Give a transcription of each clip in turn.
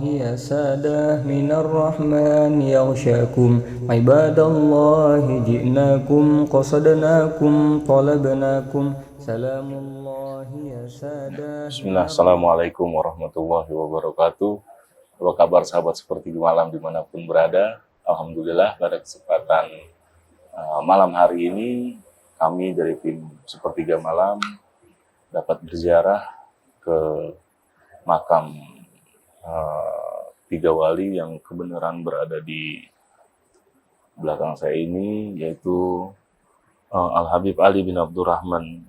يا سادة من الرحمن يغشاكم عباد الله جئناكم قصدناكم طلبناكم سلام الله يا سادة. Bismillah, Assalamualaikum warahmatullahi wabarakatuh. Apa kabar sahabat seperti di malam dimanapun berada? Alhamdulillah pada kesempatan malam hari ini kami dari tim Sepertiga Malam dapat berziarah ke makam tiga wali yang kebenaran berada di belakang saya ini, yaitu Al-Habib Ali bin Abdurrahman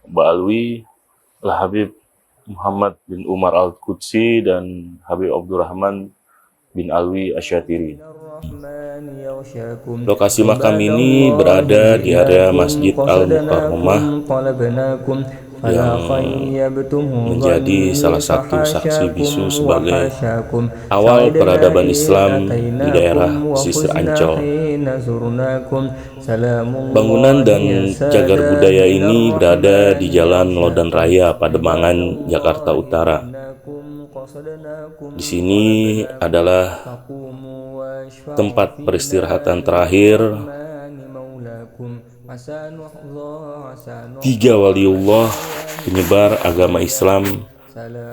Ba'alwi, Al-Habib Muhammad bin Umar Al-Qudsi, dan Habib Abdurrahman bin Alwi Asyatiri. Lokasi makam ini berada di area Masjid Al-Mukarramah yang menjadi salah satu saksi bisu sebagai awal peradaban Islam di daerah pesisir Ancol. Bangunan dan cagar budaya ini berada di Jalan Lodan Raya, Pademangan, Jakarta Utara. Di sini adalah tempat peristirahatan terakhir tiga waliullah penyebar agama Islam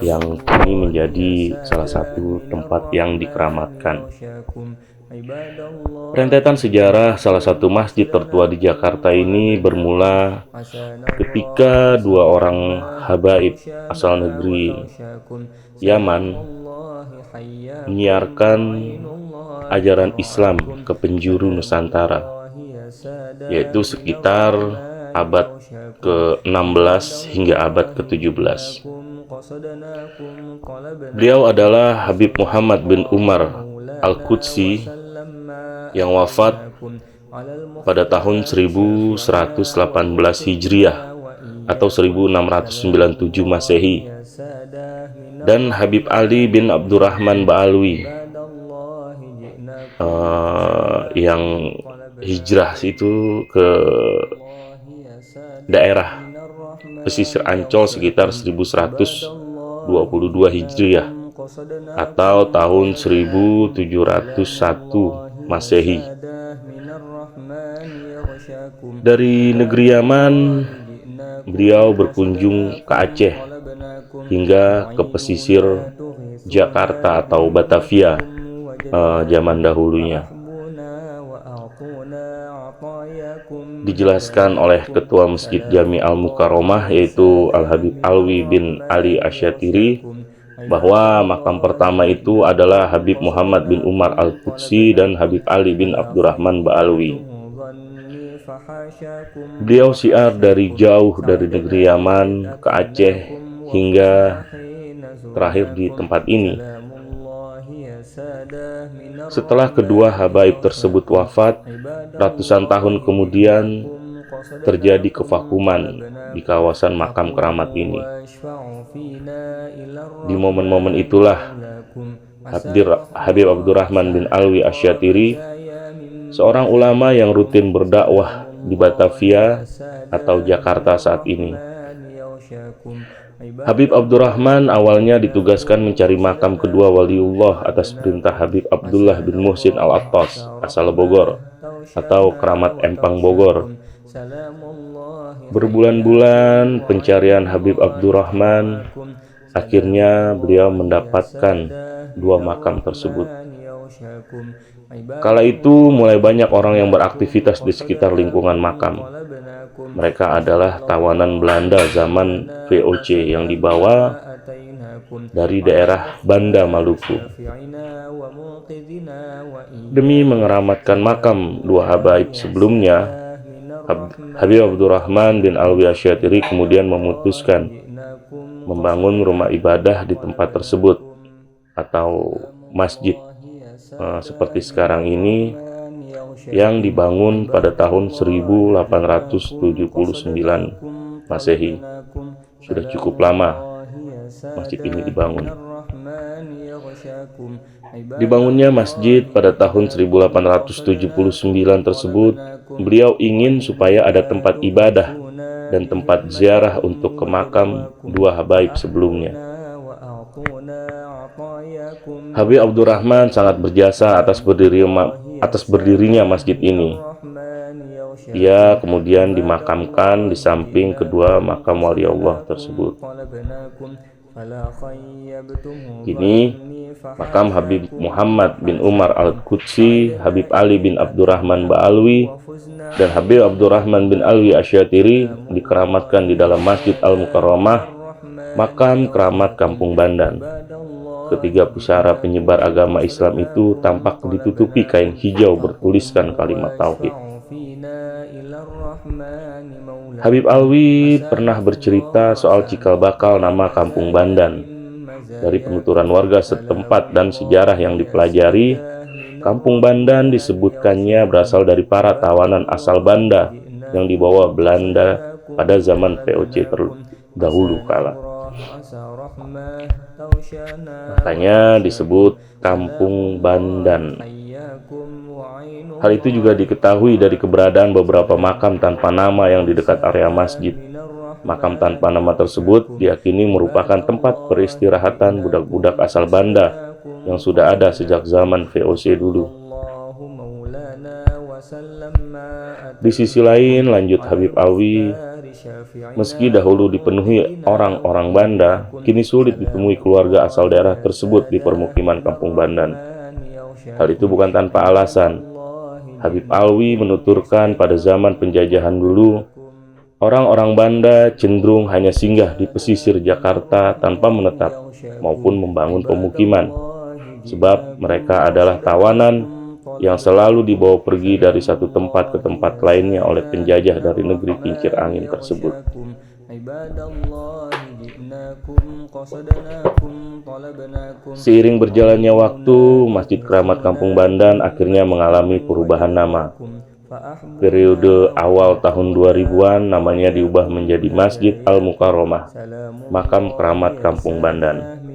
yang kini menjadi salah satu tempat yang dikeramatkan. Rentetan sejarah salah satu masjid tertua di Jakarta ini bermula ketika dua orang habaib asal negeri Yaman menyiarkan ajaran Islam ke penjuru Nusantara, yaitu sekitar abad ke-16 hingga abad ke-17. Beliau adalah Habib Muhammad bin Umar Al-Qudsi yang wafat pada tahun 1118 Hijriah atau 1697 Masehi, dan Habib Ali bin Abdurrahman Ba'alwi yang hijrah itu ke daerah pesisir Ancol sekitar 1122 Hijriah atau tahun 1701 Masehi. Dari negeri Yaman, beliau berkunjung ke Aceh hingga ke pesisir Jakarta atau Batavia zaman dahulunya. Dijelaskan oleh Ketua Masjid Jami Al-Mukarramah, yaitu Al-Habib Alwi bin Ali Asyatiri, bahwa makam pertama itu adalah Habib Muhammad bin Umar Al-Qudsi dan Habib Ali bin Abdurrahman Ba'alwi. Beliau syiar dari jauh dari negeri Yaman ke Aceh hingga terakhir di tempat ini. Setelah kedua habaib tersebut wafat, ratusan tahun kemudian terjadi kevakuman di kawasan makam keramat ini. Di momen-momen itulah Habib Abdurrahman bin Alwi Asyatiri, seorang ulama yang rutin berdakwah di Batavia atau Jakarta saat ini. Habib Abdurrahman awalnya ditugaskan mencari makam kedua waliullah atas perintah Habib Abdullah bin Muhsin Al-Attas asal Bogor atau Keramat Empang Bogor. Berbulan-bulan pencarian Habib Abdurrahman, akhirnya beliau mendapatkan dua makam tersebut. Kala itu mulai banyak orang yang beraktivitas di sekitar lingkungan makam. Mereka adalah tawanan Belanda zaman VOC yang dibawa dari daerah Banda Maluku. Demi mengeramatkan makam dua habaib sebelumnya, Habib Abdurrahman bin Alwi Asyatiri kemudian memutuskan membangun rumah ibadah di tempat tersebut atau masjid seperti sekarang ini, yang dibangun pada tahun 1879 Masehi. Sudah cukup lama masjid ini dibangun. Dibangunnya masjid pada tahun 1879 tersebut, beliau ingin supaya ada tempat ibadah dan tempat ziarah untuk ke makam dua habaib sebelumnya. Habib Abdurrahman sangat berjasa atas berdirinya masjid ini. Ia kemudian dimakamkan di samping kedua makam wali Allah tersebut. Kini makam Habib Muhammad bin Umar Al-Qudsi, Habib Ali bin Abdurrahman Ba'alwi, dan Habib Abdurrahman bin Alwi Asyatiri dikeramatkan di dalam Masjid Al-Mukarramah, makam keramat Kampung Bandan. Ketiga pusara penyebar agama Islam itu tampak ditutupi kain hijau bertuliskan kalimat tauhid. Habib Alwi pernah bercerita soal cikal bakal nama Kampung Bandan. Dari penuturan warga setempat dan sejarah yang dipelajari, Kampung Bandan disebutkannya berasal dari para tawanan asal Banda yang dibawa Belanda pada zaman VOC terdahulu kala. Makanya disebut Kampung Bandan. Hal itu juga diketahui dari keberadaan beberapa makam tanpa nama yang di dekat area masjid. Makam tanpa nama tersebut diyakini merupakan tempat peristirahatan budak-budak asal Banda yang sudah ada sejak zaman VOC dulu. Di sisi lain, lanjut Habib Alwi, meski dahulu dipenuhi orang-orang Banda, kini sulit ditemui keluarga asal daerah tersebut di permukiman Kampung Bandan. Hal itu bukan tanpa alasan. Habib Alwi menuturkan pada zaman penjajahan dulu, orang-orang Banda cenderung hanya singgah di pesisir Jakarta tanpa menetap maupun membangun pemukiman, sebab mereka adalah tawanan yang selalu dibawa pergi dari satu tempat ke tempat lainnya oleh penjajah dari negeri kincir angin tersebut. Seiring berjalannya waktu, Masjid Keramat Kampung Bandan akhirnya mengalami perubahan nama. Periode awal tahun 2000-an namanya diubah menjadi Masjid Al-Mukarramah, makam keramat Kampung Bandan.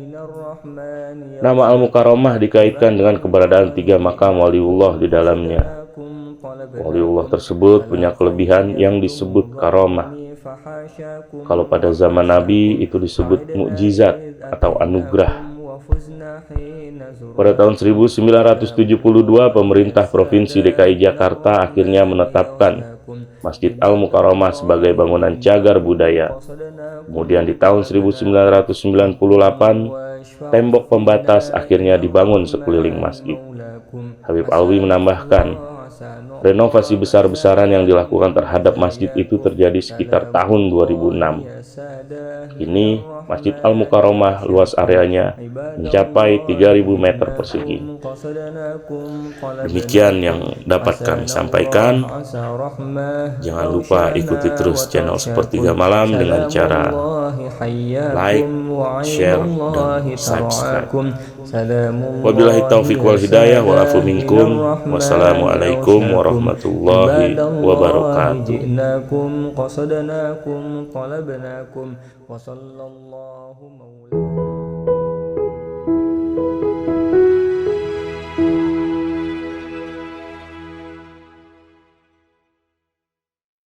Nama Al-Mukarramah dikaitkan dengan keberadaan 3 makam waliullah di dalamnya. Waliullah tersebut punya kelebihan yang disebut karamah. Kalau pada zaman Nabi itu disebut mukjizat atau anugerah. Pada tahun 1972, pemerintah Provinsi DKI Jakarta akhirnya menetapkan Masjid Al-Mukarramah sebagai bangunan cagar budaya. Kemudian di tahun 1998, tembok pembatas akhirnya dibangun sekeliling masjid. Habib Alwi menambahkan, renovasi besar-besaran yang dilakukan terhadap masjid itu terjadi sekitar tahun 2006. Kini, Masjid Al-Mukarramah luas areanya mencapai 3.000 meter persegi. Demikian yang dapat kami sampaikan. Jangan lupa ikuti terus channel Sepertiga Malam dengan cara like, share, dan subscribe. Wabillahi taufiq wal hidayah wal afu minkum. Wassalamualaikum warahmatullahi wabarakatuh.